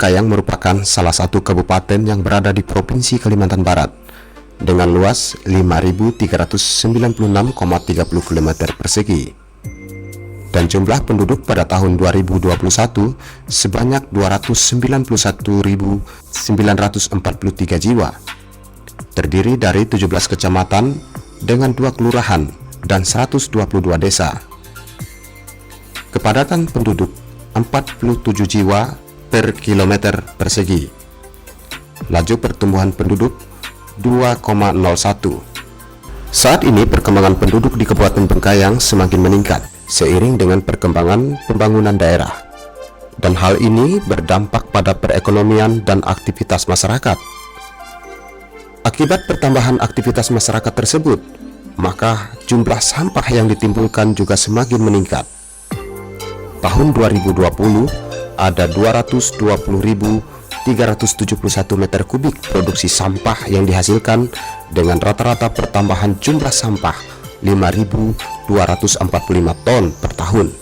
Bengkayang merupakan salah satu kabupaten yang berada di Provinsi Kalimantan Barat dengan luas 5.396,30 km persegi dan jumlah penduduk pada tahun 2021 sebanyak 291.943 jiwa, terdiri dari 17 kecamatan dengan 2 kelurahan dan 122 desa. Kepadatan penduduk 47 jiwa per kilometer persegi. Laju pertumbuhan penduduk 2,01. Saat ini perkembangan penduduk di Kabupaten Bengkayang semakin meningkat seiring dengan perkembangan pembangunan daerah, dan hal ini berdampak pada perekonomian dan aktivitas masyarakat. Akibat pertambahan aktivitas masyarakat tersebut, maka jumlah sampah yang ditimbulkan juga semakin meningkat. Tahun 2020 ada 220.371 meter kubik produksi sampah yang dihasilkan dengan rata-rata pertambahan jumlah sampah 5.245 ton per tahun.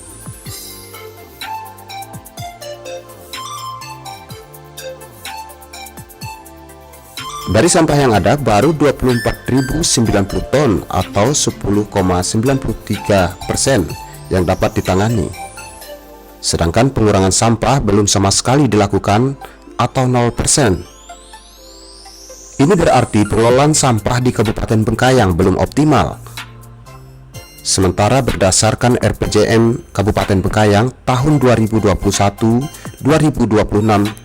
Dari sampah yang ada baru 24.090 ton atau 10,93% yang dapat ditangani. Sedangkan pengurangan sampah belum sama sekali dilakukan atau 0%. Ini berarti pengelolaan sampah di Kabupaten Bengkayang belum optimal. Sementara berdasarkan RPJM Kabupaten Bengkayang tahun 2021-2026,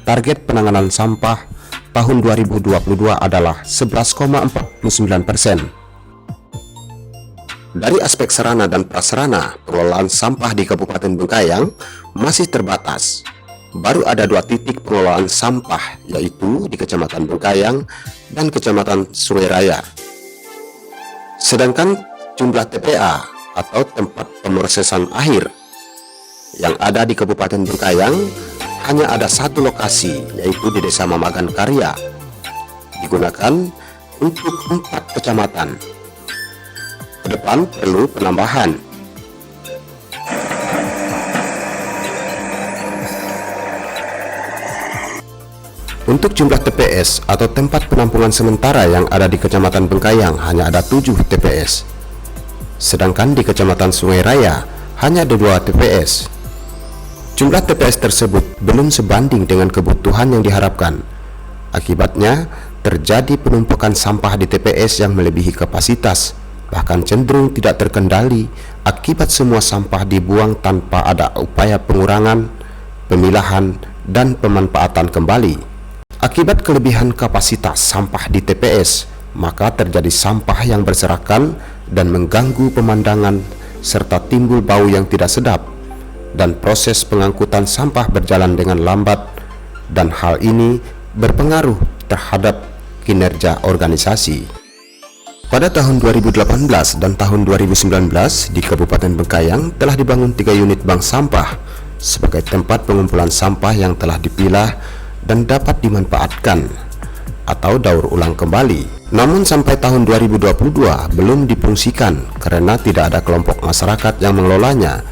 target penanganan sampah tahun 2022 adalah 11,49%. Dari aspek sarana dan prasarana, pengelolaan sampah di Kabupaten Bengkayang masih terbatas. Baru ada 2 titik pengelolaan sampah, yaitu di Kecamatan Bengkayang dan Kecamatan Sungai Raya. Sedangkan jumlah TPA atau tempat pemrosesan akhir yang ada di Kabupaten Bengkayang hanya ada 1 lokasi, yaitu di Desa Mamagan Karya, digunakan untuk 4 kecamatan. Ke depan perlu penambahan. Untuk jumlah TPS atau tempat penampungan sementara yang ada di Kecamatan Bengkayang hanya ada 7 TPS. Sedangkan di Kecamatan Sungai Raya hanya ada 2 TPS. Jumlah TPS tersebut belum sebanding dengan kebutuhan yang diharapkan. Akibatnya terjadi penumpukan sampah di TPS yang melebihi kapasitas, bahkan cenderung tidak terkendali akibat semua sampah dibuang tanpa ada upaya pengurangan, pemilahan, dan pemanfaatan kembali. Akibat kelebihan kapasitas sampah di TPS, maka terjadi sampah yang berserakan dan mengganggu pemandangan serta timbul bau yang tidak sedap, dan proses pengangkutan sampah berjalan dengan lambat, dan hal ini berpengaruh terhadap kinerja organisasi. Pada tahun 2018 dan tahun 2019 di Kabupaten Bengkayang telah dibangun 3 unit bank sampah sebagai tempat pengumpulan sampah yang telah dipilah dan dapat dimanfaatkan atau daur ulang kembali. Namun sampai tahun 2022 belum difungsikan karena tidak ada kelompok masyarakat yang mengelolanya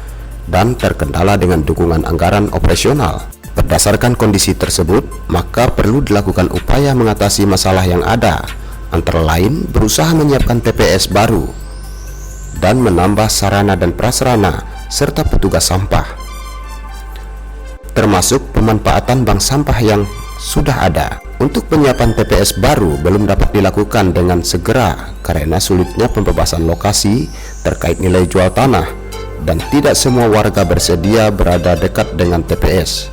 dan terkendala dengan dukungan anggaran operasional. Berdasarkan kondisi tersebut, maka perlu dilakukan upaya mengatasi masalah yang ada, antara lain berusaha menyiapkan TPS baru dan menambah sarana dan prasarana serta petugas sampah, termasuk pemanfaatan bank sampah yang sudah ada. Untuk penyiapan TPS baru belum dapat dilakukan dengan segera karena sulitnya pembebasan lokasi terkait nilai jual tanah dan tidak semua warga bersedia berada dekat dengan TPS.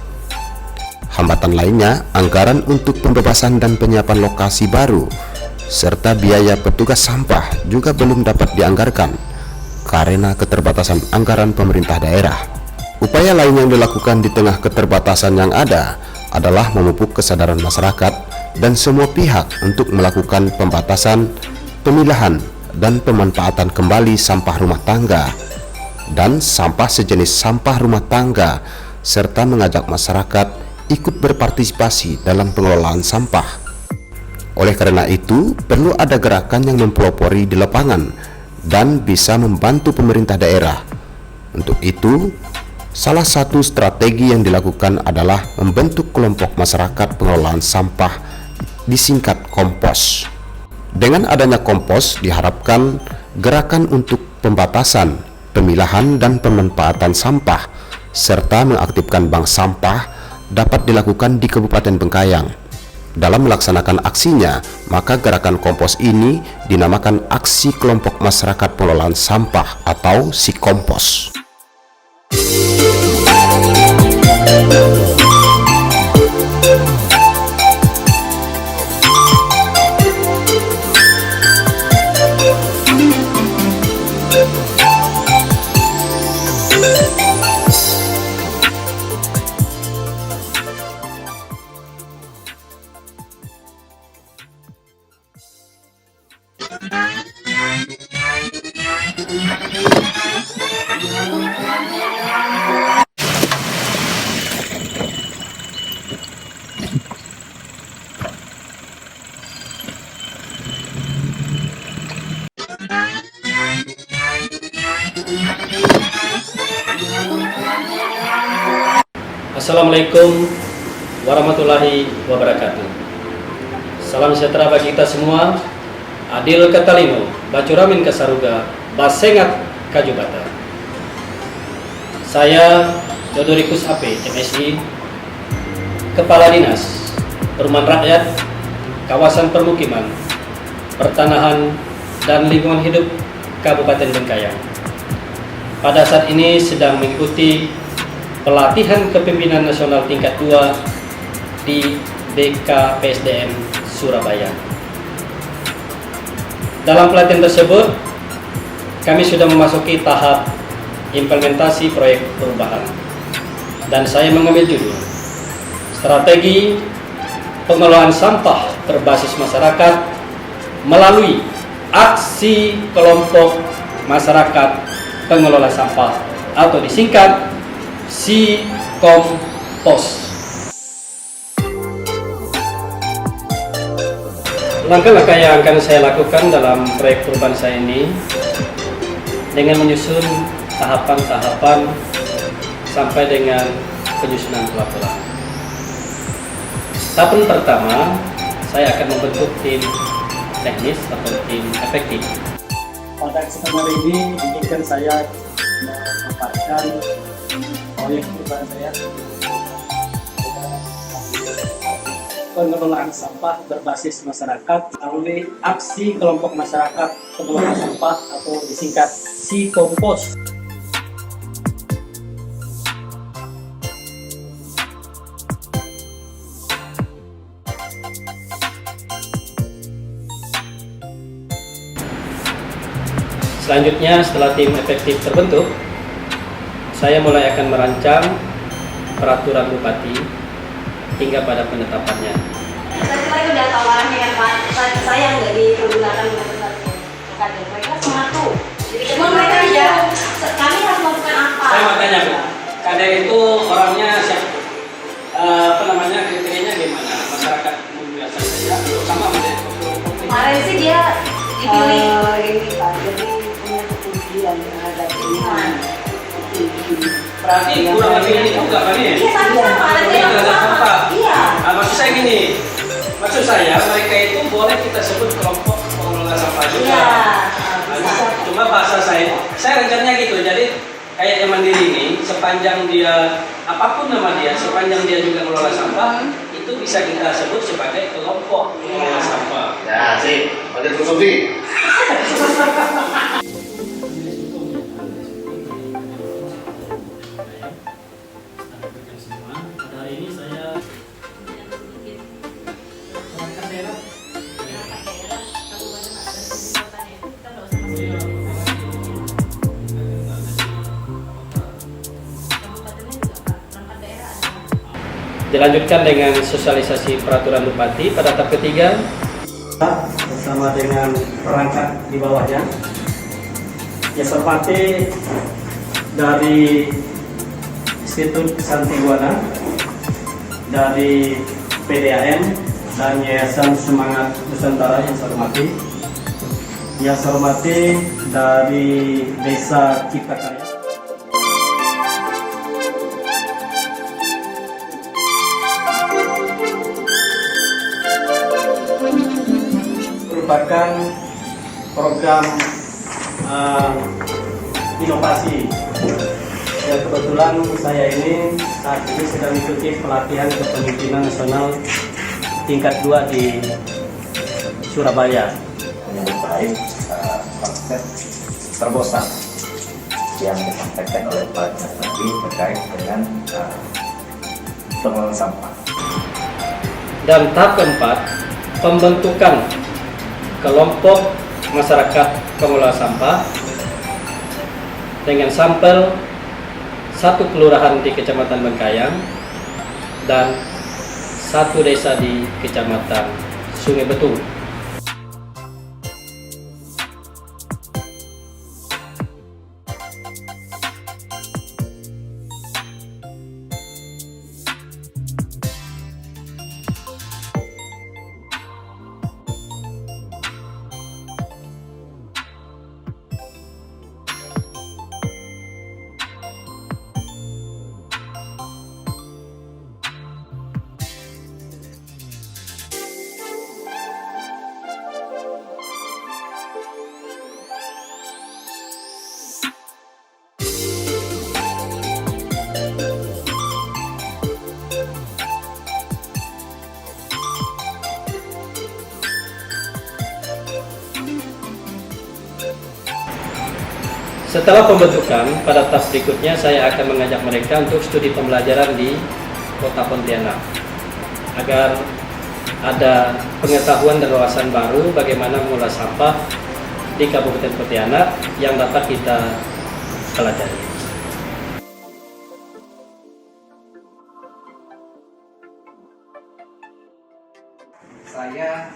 Hambatan lainnya, anggaran untuk pembebasan dan penyiapan lokasi baru serta biaya petugas sampah juga belum dapat dianggarkan karena keterbatasan anggaran pemerintah daerah. Upaya lain yang dilakukan di tengah keterbatasan yang ada adalah memupuk kesadaran masyarakat dan semua pihak untuk melakukan pembatasan, pemilahan, dan pemanfaatan kembali sampah rumah tangga dan sampah sejenis sampah rumah tangga, serta mengajak masyarakat ikut berpartisipasi dalam pengelolaan sampah. Oleh karena itu, perlu ada gerakan yang mempelopori di lapangan dan bisa membantu pemerintah daerah. Untuk itu, Salah satu strategi yang dilakukan adalah membentuk kelompok masyarakat pengelolaan sampah, disingkat kompos. Dengan adanya kompos diharapkan gerakan untuk pembatasan, pemilahan dan pemanfaatan sampah serta mengaktifkan bank sampah dapat dilakukan di Kabupaten Bengkayang. Dalam melaksanakan aksinya, maka gerakan kompos ini dinamakan Aksi Kelompok Masyarakat Pengelolaan Sampah atau Si Kompos. Assalamualaikum warahmatullahi wabarakatuh. Salam sejahtera bagi kita semua. Adil Katalino, Bacuramin Kasaruga, Basengat Kajubata. Saya Dodorikus AP, MSI, Kepala Dinas Perumahan Rakyat, Kawasan Permukiman, Pertanahan dan Lingkungan Hidup Kabupaten Bengkayang. Pada saat ini sedang mengikuti pelatihan kepemimpinan nasional tingkat 2 di BKPSDM Surabaya. Dalam pelatihan tersebut, kami sudah memasuki tahap implementasi proyek perubahan. Dan saya mengambil judul Strategi Pengelolaan Sampah Berbasis Masyarakat melalui Aksi Kelompok Masyarakat Pengelola Sampah atau disingkat Si Kompos. Langkah-langkah yang akan saya lakukan dalam proyek perubahan saya ini dengan menyusun tahapan-tahapan sampai dengan penyusunan pelaporan. Tahapan pertama, saya akan membentuk tim teknis atau tim efektif. Pada kesempatan ini, izinkan saya memaparkan proyek perubahan saya, pengelolaan sampah berbasis masyarakat melalui Aksi Kelompok Masyarakat Pengelola Sampah atau disingkat Si Kompos. Selanjutnya, setelah tim efektif terbentuk, saya mulai akan merancang peraturan bupati hingga pada penetapannya. Saya udah tawarannya kan Pak, saya nggak dipergunakan untuk kader. Mereka sematu. Jadi cuma mereka tidak, kami harus melakukan apa? Saya mau tanya Bu, kader itu orangnya siapa? Kriterianya gimana? Masyarakat umum biasa saja atau sama Kemarin sih dia dipilih ini Pak, jadi punya kepedulian terhadap lingkungan. Berarti kurang lebih ini juga kan ya? Iya sama-sama, ada yang sama. Iya. Maksud saya gini, maksud saya mereka itu boleh kita sebut kelompok pengelola sampah juga. Iya. Cuma bahasa saya rencananya gitu. Jadi kayak yang mandiri ini, sepanjang dia apapun nama dia, sepanjang dia juga mengelola sampah, itu bisa kita sebut sebagai kelompok pengelola sampah. Ya sih, ada konsumsi. Dilanjutkan dengan sosialisasi peraturan bupati pada tahap ketiga bersama dengan perangkat di bawahnya. Ya, seperti dari Institut Santiwana, dari PDAM dan Yayasan Semangat Nusantara yang saya hormati. Yang saya hormati dari Desa Cipta Karya. merupakan program inovasi. Ya, kebetulan saya ini saat ini sedang mengikuti pelatihan kepemimpinan nasional tingkat 2 di Surabaya. Menyambut baik konsep terobosan yang disampaikan oleh Pak Dinas tadi terkait dengan pengelolaan sampah. Dan tahap keempat, pembentukan kelompok masyarakat pengelola sampah dengan sampel 1 kelurahan di Kecamatan Bengkayang dan 1 desa di Kecamatan Sungai Betung. Setelah pembentukan, pada tahap berikutnya saya akan mengajak mereka untuk studi pembelajaran di Kota Pontianak agar ada pengetahuan dan wawasan baru bagaimana mengolah sampah di Kabupaten Pontianak yang dapat kita pelajari. Saya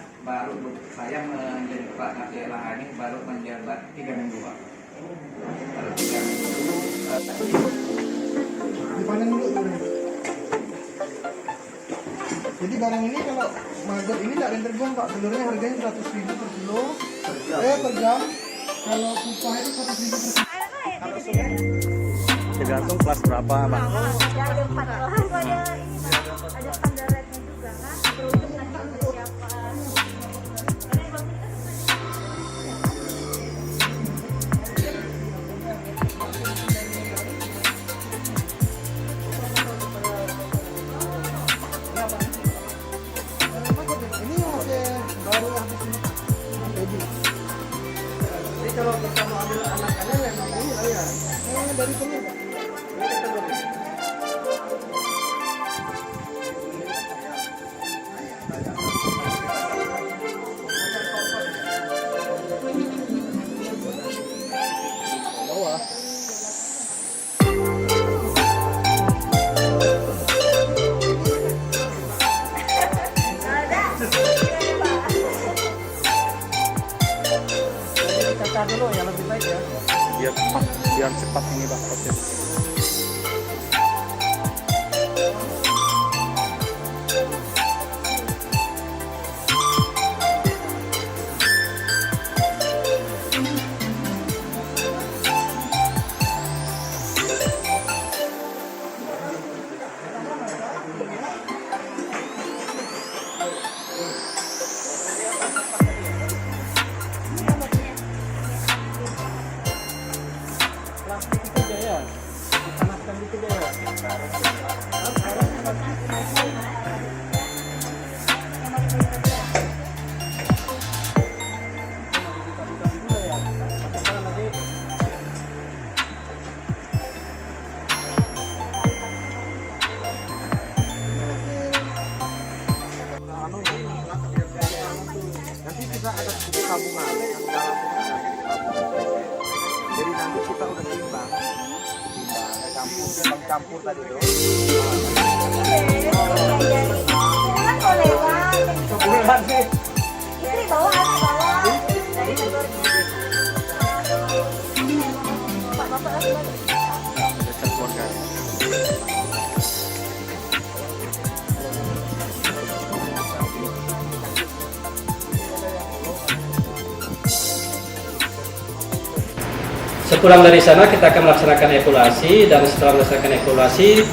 menjadi Pak Nafi Elahani baru menjabat 3 minggu. Baru 3 minggu dipanen dulu tuh. Jadi barang ini kalau maggot ini tidak ada yang terbuang Pak, telurnya harganya 100.000 per kilo per jam. Kalau kupah itu 100.000 per kilo. Kalau sungai tergantung kelas berapa Pak? Ada 4 olahan kok ada standarannya juga kan. Terus nanti untuk siapa. Ini yang masih baru habis ini baby. Jadi kalau kita mau ambil anak-anak memang ini lah ya. Memang dari telur Pak. Dicacah dulu yang lebih baik ya. Biar cepat ini Pak proses. Nanti kita ada buku tabungan yang dalam jadi nanti kita udah timbang campur tadi tuh. Kan mau lewat. Sebulan sih. Istri bawa anak bawa. Dari telur. Bapak lagi balik. Sepulang dari sana kita akan melaksanakan evaluasi, dan setelah melaksanakan evaluasi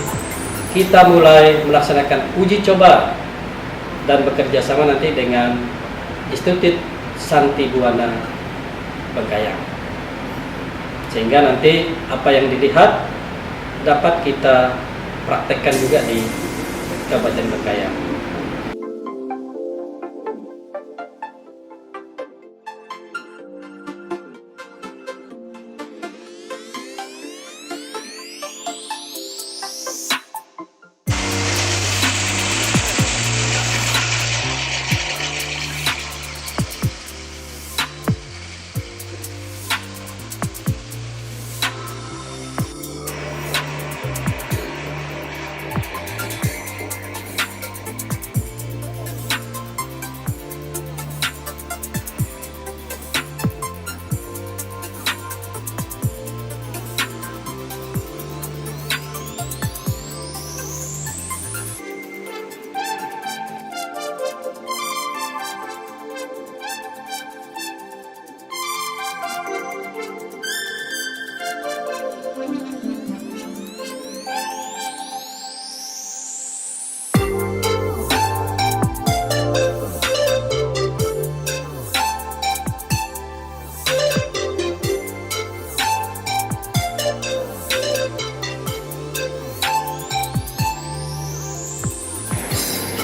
kita mulai melaksanakan uji coba dan bekerja sama nanti dengan Institut Santi Buana Bengkayang. Sehingga nanti apa yang dilihat dapat kita praktekkan juga di Kabupaten Bengkayang.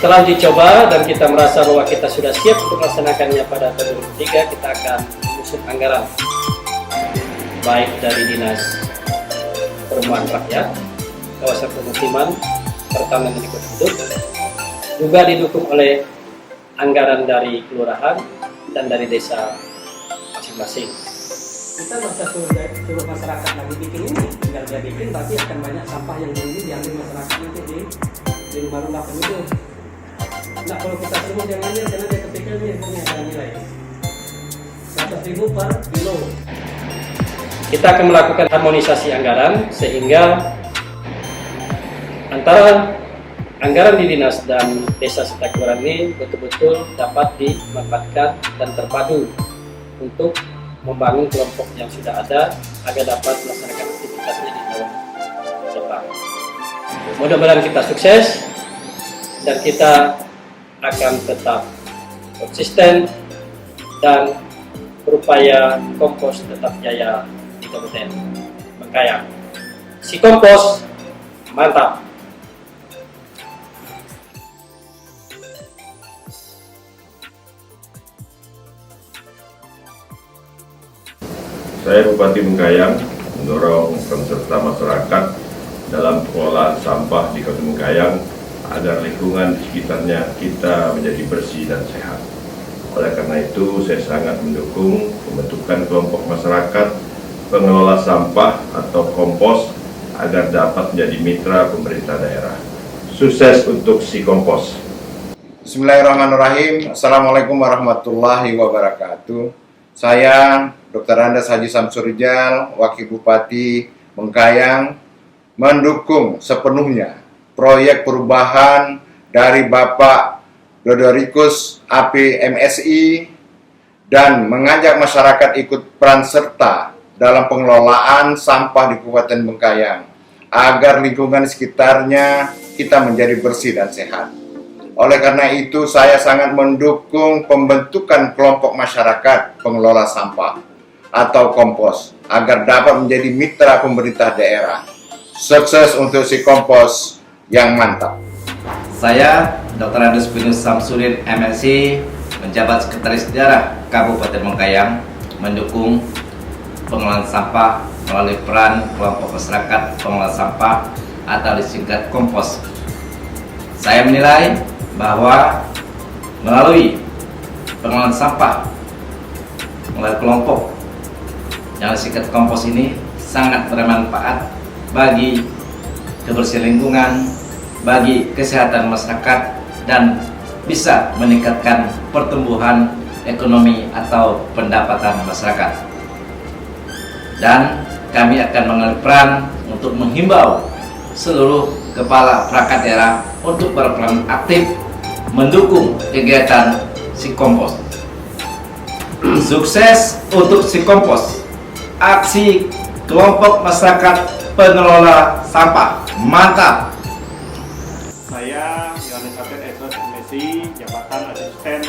Setelah dicoba dan kita merasa bahwa kita sudah siap untuk melaksanakannya pada tahun 2023, kita akan menyusun anggaran baik dari Dinas Perumahan Rakyat, Kawasan Pemukiman, Pertanian dan Lingkungan Hidup, juga didukung oleh anggaran dari kelurahan dan dari desa masing-masing. Kita nggak usah suruh masyarakat lagi bikin ini, tinggal dia bikin, berarti akan banyak sampah yang dulu diambil masyarakat nanti di rumah-rumah penduduk. Nah, kalau kita semua jangan ambil karena dia ketika ini punya nilai 100.000 per kilo. Kita akan melakukan harmonisasi anggaran sehingga antara anggaran di dinas dan desa serta kelurahan ini betul-betul dapat dimanfaatkan dan terpadu untuk membangun kelompok yang sudah ada agar dapat melaksanakan aktivitasnya di tahun depan. Mudah-mudahan kita sukses dan kita akan tetap konsisten dan berupaya kompos tetap jaya di Kabupaten Bengkayang. Si kompos mantap. Saya Bupati Bengkayang mendorong peran serta masyarakat dalam pengelolaan sampah di Kabupaten Bengkayang agar lingkungan di sekitarnya kita menjadi bersih dan sehat. Oleh karena itu, saya sangat mendukung pembentukan kelompok masyarakat pengelola sampah atau kompos agar dapat menjadi mitra pemerintah daerah. Sukses untuk si kompos. Bismillahirrahmanirrahim. Assalamualaikum warahmatullahi wabarakatuh. Saya Dr. Andes Haji Samsurijal, Wakil Bupati Bengkayang, mendukung sepenuhnya proyek perubahan dari Bapak Dodorikus APMSI dan mengajak masyarakat ikut peran serta dalam pengelolaan sampah di Kabupaten Bengkayang agar lingkungan sekitarnya kita menjadi bersih dan sehat. Oleh karena itu, saya sangat mendukung pembentukan kelompok masyarakat pengelola sampah atau kompos agar dapat menjadi mitra pemerintah daerah. Sukses untuk si kompos yang mantap. Saya Dr. Andes Binus Samsudin MSc, menjabat Sekretaris Daerah Kabupaten Bengkayang, mendukung pengelolaan sampah melalui peran kelompok masyarakat pengelola sampah atau disingkat kompos. Saya menilai bahwa melalui pengelolaan sampah melalui kelompok yang disingkat kompos ini sangat bermanfaat bagi kebersihan lingkungan, bagi kesehatan masyarakat, dan bisa meningkatkan pertumbuhan ekonomi atau pendapatan masyarakat. Dan kami akan mengambil peran untuk menghimbau seluruh kepala perangkat daerah untuk berperan aktif mendukung kegiatan si kompos. Sukses untuk si kompos. Aksi kelompok masyarakat pengelola sampah mantap. Saya Yohanes Abed Esos MSI, jabatan asisten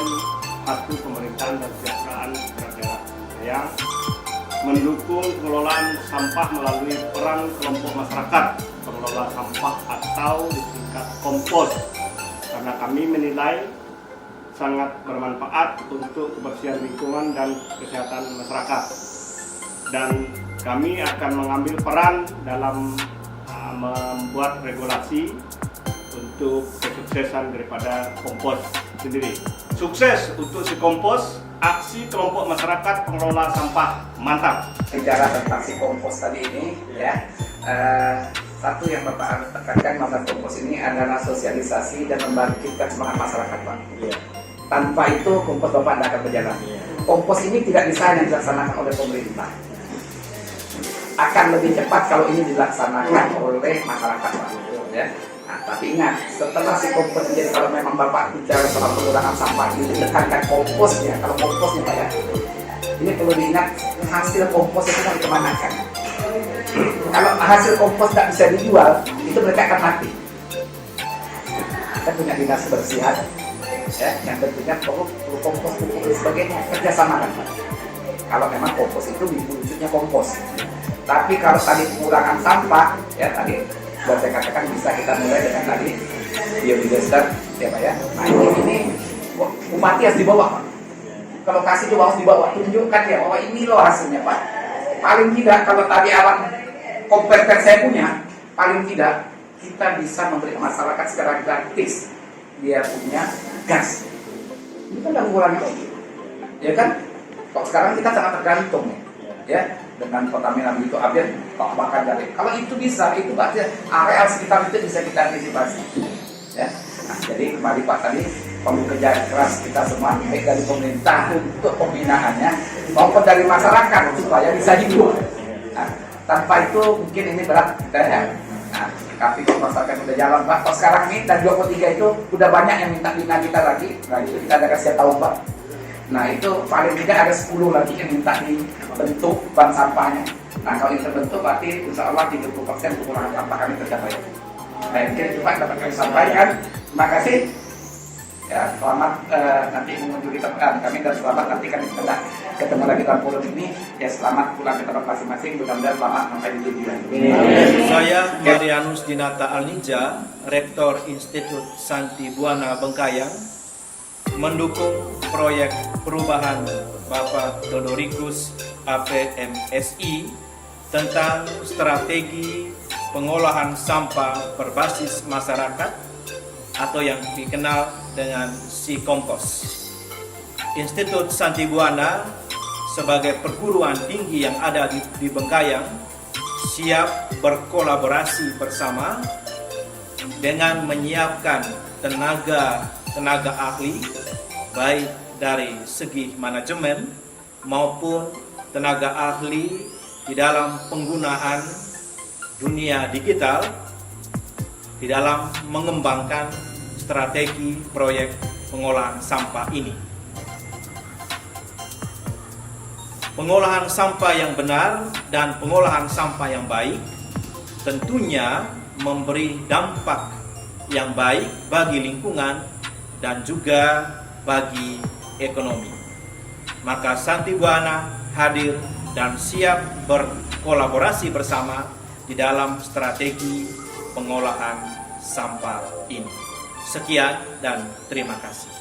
satu pemerintahan dan kesejahteraan daerah yang mendukung pengelolaan sampah melalui peran kelompok masyarakat pengelola sampah atau disingkat kompos, karena kami menilai sangat bermanfaat untuk kebersihan lingkungan dan kesehatan masyarakat, dan kami akan mengambil peran dalam membuat regulasi untuk kesuksesan daripada kompos sendiri. Sukses untuk si kompos, aksi kelompok masyarakat pengelola sampah, mantap. Bicara tentang si kompos tadi ini, ya, satu yang Bapak harus tekankan masalah kompos ini adalah sosialisasi dan membangkitkan semangat masyarakat, Pak. Tanpa itu kompos Bapak tidak akan berjalan. Kompos ini tidak bisa hanya dilaksanakan oleh pemerintah. Akan lebih cepat kalau ini dilaksanakan oleh masyarakat, Pak. Ya. Nah, tapi ingat, setelah si kompos menjadi, kalau memang Bapak bicara soal penggunaan sampah ini, tekankan komposnya. Kalau komposnya Pak ya, ini perlu diingat, hasil kompos itu kan dikemanakan. Kalau hasil kompos tidak bisa dijual, itu mereka akan mati. Kita punya dinas kebersihan, ya, yang tentunya perlu kompos, pupuk dan sebagainya, kerjasama kan Pak. Kalau memang kompos itu wujudnya kompos. Tapi kalau tadi pengurangan sampah, ya tadi buat saya katakan bisa kita mulai dengan tadi biodigester, ya Pak ya. Nah ini bupati harus dibawa Pak. Kalau kasih juga harus dibawa, tunjukkan ya bahwa ini loh hasilnya Pak. Paling tidak kalau tadi alam kompeten saya punya, paling tidak kita bisa memberi masyarakat secara gratis dia punya gas. Itu kan udah mengurangi, ya kan? Kok sekarang kita sangat tergantung ya dengan Pertamina begitu update kok bakar dari. Kalau itu bisa, itu berarti areal sekitar itu bisa kita antisipasi. Ya. Nah, jadi kembali Pak tadi perlu kerja keras kita semua, baik dari pemerintah untuk pembinaannya maupun dari masyarakat supaya bisa hidup. Nah, tanpa itu mungkin ini berat kita ya. Nah, tapi kalau masyarakat udah jalan Pak, kalau sekarang ini dan 23 itu udah banyak yang minta bina kita lagi. Nah itu kita ada kasih tahu Pak. Nah itu paling tidak ada 10 lagi yang minta dibentuk bank sampahnya. Nah kalau ini terbentuk berarti insya Allah 30% pengurangan sampah kami tercapai. Nah mungkin itu Pak dapat kami sampaikan. Terima kasih. Ya selamat nanti mengunjungi tempat kami dan selamat nanti kami setelah ketemu lagi dalam forum ini. Ya selamat pulang ke tempat masing-masing. Mudah-mudahan selamat sampai di tujuan. Saya Marianus Dinata Alnija, Rektor Institut Santi Buana Bengkayang, mendukung proyek perubahan Bapak Dodorikus APMSI tentang strategi pengolahan sampah berbasis masyarakat atau yang dikenal dengan Si-Kompos. Institut Santi Buana sebagai perguruan tinggi yang ada di Bengkayang siap berkolaborasi bersama dengan menyiapkan tenaga ahli baik dari segi manajemen maupun tenaga ahli di dalam penggunaan dunia digital di dalam mengembangkan strategi proyek pengolahan sampah ini. Pengolahan sampah yang benar dan pengolahan sampah yang baik tentunya memberi dampak yang baik bagi lingkungan dan juga bagi ekonomi. Maka Santi Buana hadir dan siap berkolaborasi bersama di dalam strategi pengolahan sampah ini. Sekian dan terima kasih.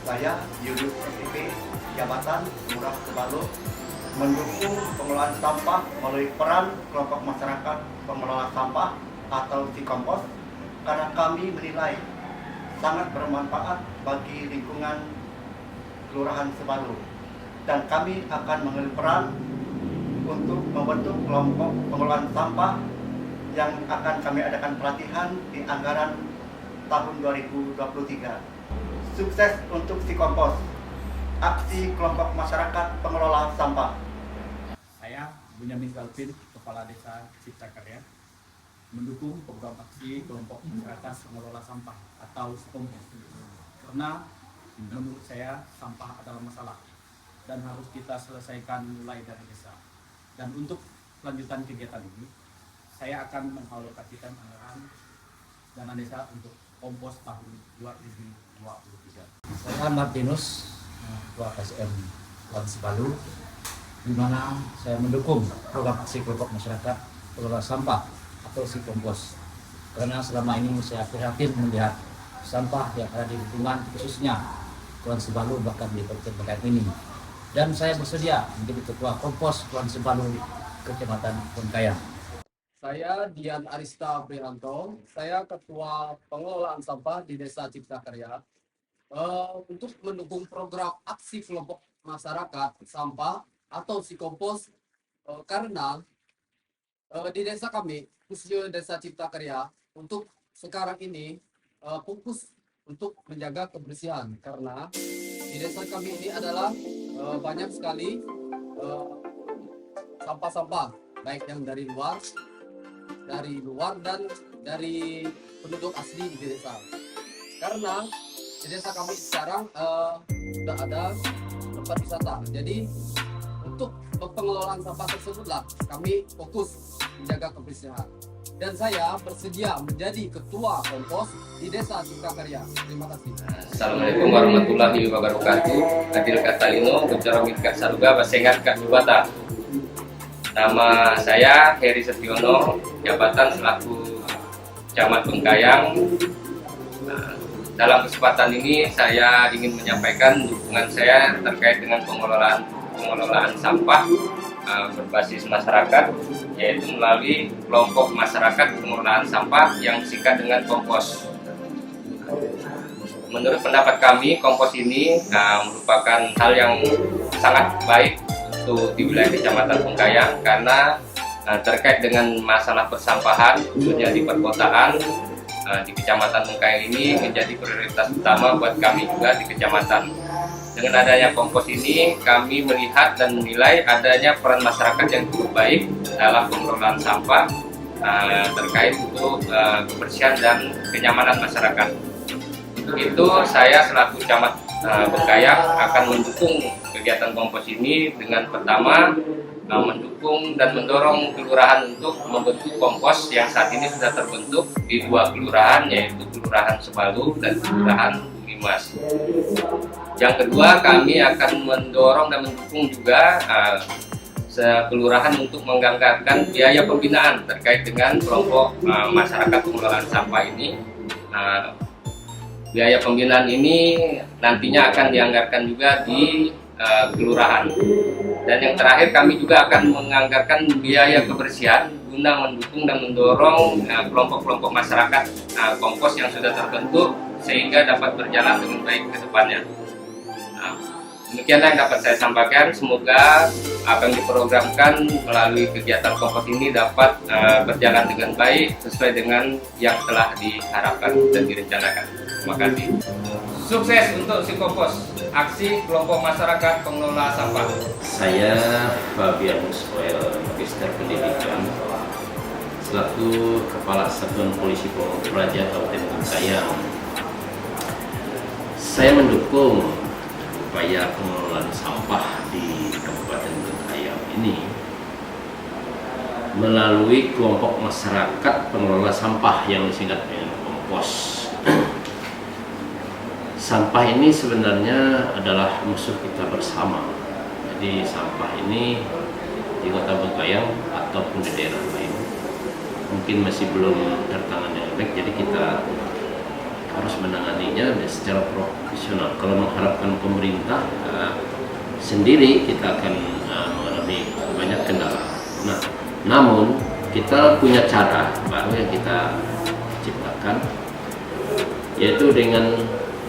Saya Yudus SPP Jabatan Lurah Kebalut mendukung pengolahan sampah melalui peran kelompok masyarakat pengelola sampah atau Si-Kompos karena kami menilai sangat bermanfaat bagi lingkungan Kelurahan Sebalu dan kami akan mengambil peran untuk membentuk kelompok pengelolaan sampah yang akan kami adakan pelatihan di anggaran tahun 2023. Sukses untuk Si-Kompos, aksi kelompok masyarakat pengelola sampah. Bunyamin Galvin, Kepala Desa Cipta Karya, mendukung program aksi kelompok masyarakat pengelola sampah atau SKOMPOS. Karena menurut saya sampah adalah masalah dan harus kita selesaikan mulai dari desa. Dan untuk kelanjutan kegiatan ini, saya akan mengalokasikan anggaran dana desa untuk kompos tahun 2023. Saya Martinus, Ketua KSM Kuansi Balu, di mana saya mendukung program aksi kelompok masyarakat pengelola sampah atau SKOMPOS. Karena selama ini saya prihatin melihat sampah yang ada di lingkungan, khususnya Kuansi Balu bahkan di Kabupaten ini. Dan saya bersedia menjadi Ketua Kompos Kuansi Balu di Kecamatan Bengkayang. Saya Dian Arista Prihanto, saya Ketua Pengelolaan Sampah di Desa Cipta Karya. Untuk mendukung program aksi kelompok masyarakat sampah atau SKOMPOS, karena di desa kami, khususnya Desa Cipta Karya, untuk sekarang ini fokus untuk menjaga kebersihan, karena di desa kami ini adalah banyak sekali sampah-sampah, baik yang dari luar dan dari penduduk asli di desa. Karena di desa kami sekarang sudah ada tempat wisata. Jadi untuk pengelolaan sampah tersebutlah kami fokus menjaga kebersihan. Dan saya bersedia menjadi Ketua Kompos di Desa Cipta Karya. Terima kasih. Assalamualaikum warahmatullahi wabarakatuh. Adil Katalino, Bicara Mitka Saruga, Basengat Kak Jubata. Nama saya Heri Setiono, jabatan selaku Camat Bengkayang. Dalam kesempatan ini saya ingin menyampaikan dukungan saya terkait dengan pengelolaan sampah berbasis masyarakat, yaitu melalui kelompok masyarakat pengelolaan sampah yang singkat dengan kompos. Menurut pendapat kami, kompos ini merupakan hal yang sangat baik untuk di wilayah Kecamatan Bengkayang, karena terkait dengan masalah persampahan khususnya di perkotaan di Kecamatan Bengkayang ini menjadi prioritas utama buat kami juga di kecamatan. Dengan adanya kompos ini, kami melihat dan menilai adanya peran masyarakat yang cukup baik dalam pengelolaan sampah terkait untuk kebersihan dan kenyamanan masyarakat. Untuk itu, saya selaku Camat Bengkayang akan mendukung kegiatan kompos ini dengan pertama mendukung dan mendorong kelurahan untuk membentuk kompos yang saat ini sudah terbentuk di 2 kelurahan, yaitu Kelurahan Sebalu dan Kelurahan Limas. Yang kedua, kami akan mendorong dan mendukung juga kelurahan untuk menganggarkan biaya pembinaan terkait dengan kelompok masyarakat pengelolaan sampah ini. Biaya pembinaan ini nantinya akan dianggarkan juga di kelurahan. Dan yang terakhir, kami juga akan menganggarkan biaya kebersihan guna mendukung dan mendorong kelompok-kelompok masyarakat kompos yang sudah terbentuk sehingga dapat berjalan dengan baik ke depannya. Demikianlah yang dapat saya sampaikan. Semoga apa yang diprogramkan melalui kegiatan kompos ini dapat berjalan dengan baik sesuai dengan yang telah diharapkan dan direncanakan. Terima kasih. Sukses untuk SKOMPOS, aksi kelompok masyarakat pengelola sampah. Saya Fabianus Oel, Magister Pendidikan, selaku Kepala Satuan Polisi Pamung Praja Kabupaten Bengkayang. Saya mendukung upaya pengelolaan sampah di Kabupaten Bengkayang ini melalui kelompok masyarakat pengelola sampah yang disingkat dengan kompos. Sampah ini sebenarnya adalah musuh kita bersama. Jadi sampah ini di Kota Bengkayang ataupun di daerah lain mungkin masih belum tertangani dengan baik. Jadi kita harus menanganinya secara profesional. Kalau mengharapkan pemerintah sendiri, kita akan mengalami banyak kendala. Nah, namun kita punya cara baru yang kita ciptakan, yaitu dengan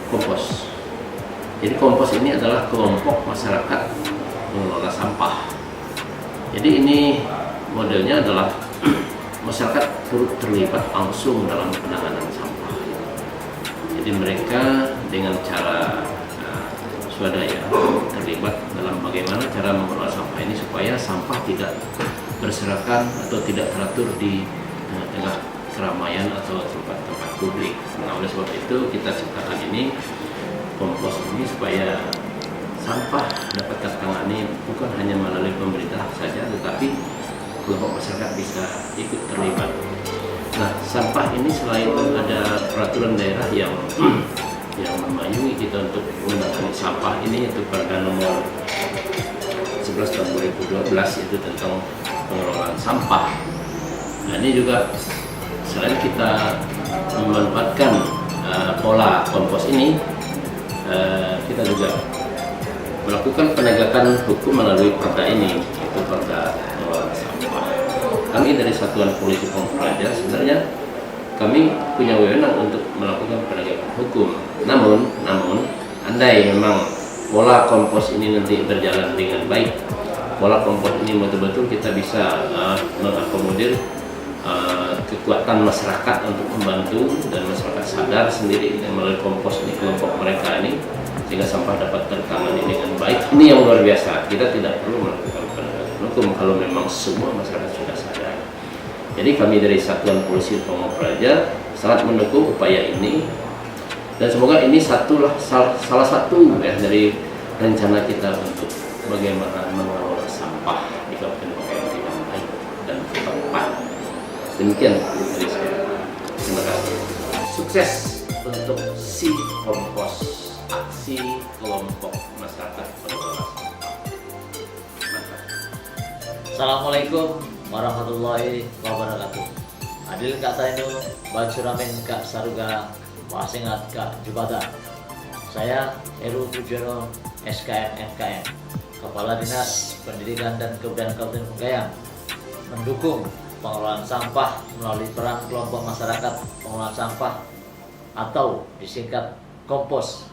kompos. Jadi kompos ini adalah kelompok masyarakat pengelola sampah. Jadi ini modelnya adalah masyarakat turut terlibat langsung dalam penanganan sampah. Jadi mereka dengan cara swadaya terlibat dalam bagaimana bagaimana cara mengelola sampah ini supaya sampah tidak berserakan atau tidak teratur di tengah keramaian atau tempat-tempat publik. Nah, oleh sebab itu kita ciptakan ini kompos ini supaya sampah dapat tertangani bukan hanya melalui pemerintah saja, tetapi kelompok masyarakat bisa ikut terlibat. Nah, sampah ini selain ada peraturan daerah yang memayungi kita untuk menggunakan sampah ini, yaitu Perda Nomor 11 tahun 2012 itu tentang pengelolaan sampah. Nah, ini juga selain kita memanfaatkan pola kompos ini, kita juga melakukan penegakan hukum melalui perda ini, yaitu Perda Pengelolaan Sampah. Kami dari Satuan Polisi Pamung Praja sebenarnya kami punya wewenang untuk melakukan penegakan hukum. Namun andai memang pola kompos ini nanti berjalan dengan baik, pola kompos ini betul-betul kita bisa mengakomodir kekuatan masyarakat untuk membantu, dan masyarakat sadar sendiri dengan melalui kompos ini, kelompok mereka ini, sehingga sampah dapat tertangani dengan baik. Ini yang luar biasa. Kita tidak perlu melakukan penegakan hukum kalau memang semua masyarakat sudah sadar. Jadi kami dari Satuan Polisi Pamung Praja sangat mendukung upaya ini, dan semoga ini salah satu ya dari rencana kita untuk bagaimana mengelola sampah di Kabupaten Bengkayang dengan baik dan tepat. Demikian dari saya. Terima kasih. Sukses untuk si kompos, aksi kelompok masyarakat pengelola sampah. Mantap. Assalamualaikum warahmatullahi wabarakatuh. Adil Kak Tainu, Bacuramin Kak Saruga, Wasingat Kak Jubata. Saya Heru Pujono, SKM FKM, Kepala Dinas Pendidikan dan Kebudayaan Kabupaten Bengkayang, mendukung pengelolaan sampah melalui peran kelompok masyarakat pengelolaan sampah atau disingkat kompos,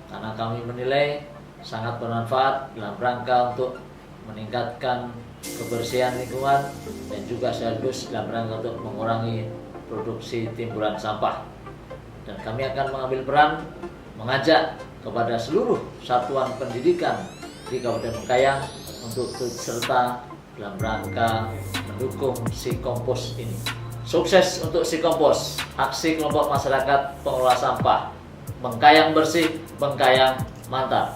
karena kami menilai sangat bermanfaat dalam rangka untuk meningkatkan kebersihan lingkungan dan juga sekaligus dalam rangka untuk mengurangi produksi timbulan sampah. Dan kami akan mengambil peran mengajak kepada seluruh satuan pendidikan di Kabupaten Bengkayang untuk turut serta dalam rangka mendukung si kompos ini. Sukses untuk si kompos, aksi kelompok masyarakat pengelola sampah. Bengkayang bersih, Bengkayang mantap.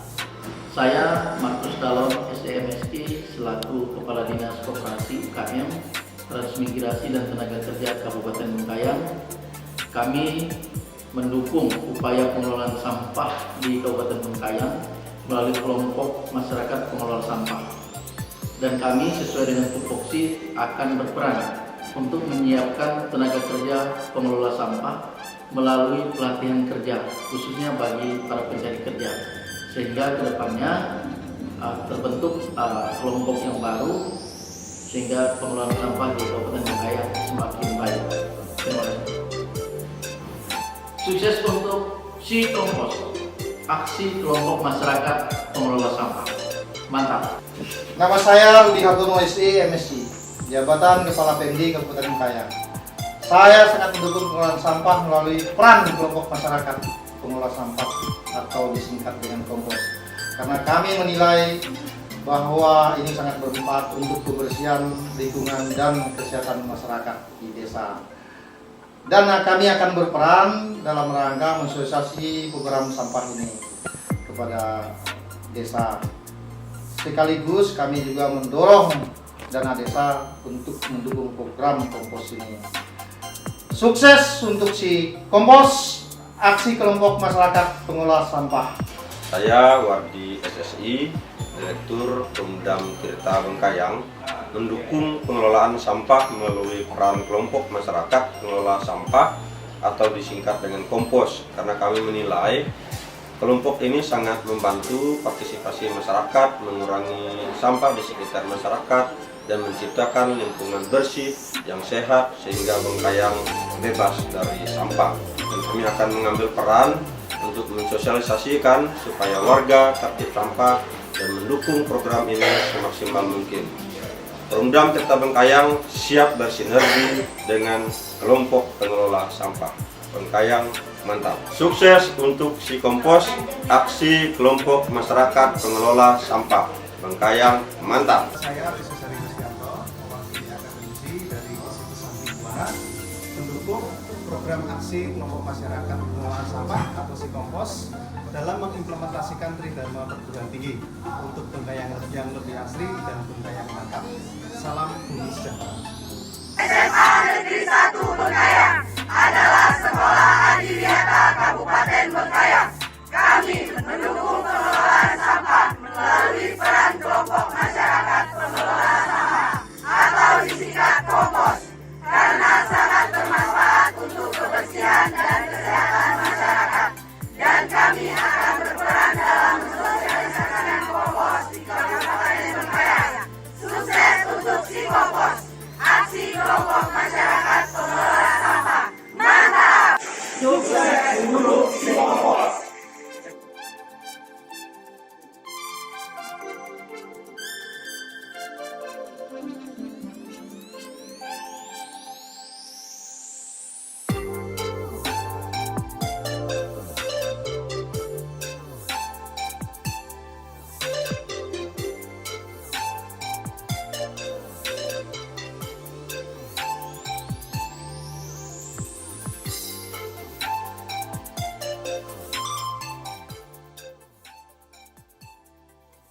Saya Markus Dalon, SEMSI, selaku Kepala Dinas Koperasi UKM, Transmigrasi dan Tenaga Kerja Kabupaten Bengkayang. Kami mendukung upaya pengelolaan sampah di Kabupaten Bengkayang melalui kelompok masyarakat pengelola sampah. Dan kami sesuai dengan tupoksi akan berperan untuk menyiapkan tenaga kerja pengelola sampah melalui pelatihan kerja, khususnya bagi para pencari kerja, sehingga kedepannya terbentuk kelompok yang baru, sehingga pengelolaan sampah di Kabupaten Bengkayang semakin baik. Terima kasih. Sukses untuk si kompos, aksi kelompok masyarakat pengelola sampah. Mantap. Nama saya Rudi Hartono, SE, MSc, Jabatan Kepala Pemdi Kabupaten Bengkayang. Saya sangat mendukung pengelolaan sampah melalui peran kelompok masyarakat pengelola sampah atau disingkat dengan kompos, karena kami menilai bahwa ini sangat bermanfaat untuk kebersihan lingkungan dan kesehatan masyarakat di desa. Dan kami akan berperan dalam rangka mensosialisasi program sampah ini kepada desa. Sekaligus kami juga mendorong dana desa untuk mendukung program kompos ini. Sukses untuk si kompos, aksi kelompok masyarakat pengelola sampah. Saya Wardi SSI, Direktur Pemdam Tirta Bengkayang, mendukung pengelolaan sampah melalui peran kelompok masyarakat pengelola sampah atau disingkat dengan kompos, karena kami menilai kelompok ini sangat membantu partisipasi masyarakat, mengurangi sampah di sekitar masyarakat, dan menciptakan lingkungan bersih yang sehat sehingga Bengkayang bebas dari sampah. Dan kami akan mengambil peran untuk mensosialisasikan supaya warga tertib sampah dan mendukung program ini semaksimal mungkin. Pemdam Tirta Bengkayang siap bersinergi dengan kelompok pengelola sampah. Bengkayang mantap. Sukses untuk si kompos, aksi kelompok masyarakat pengelola sampah. Bengkayang mantap. Saya Rizky Kristianto, mewakili akademisi dari Institut Sandiwara, mendukung program aksi kelompok masyarakat pengelolaan sampah atau SIKOMPOS dalam mengimplementasikan Tridharma Perguruan Tinggi untuk Bengkayang yang lebih asri dan Bengkayang mantap. Salam bumi sejahtera. SMA Negeri 1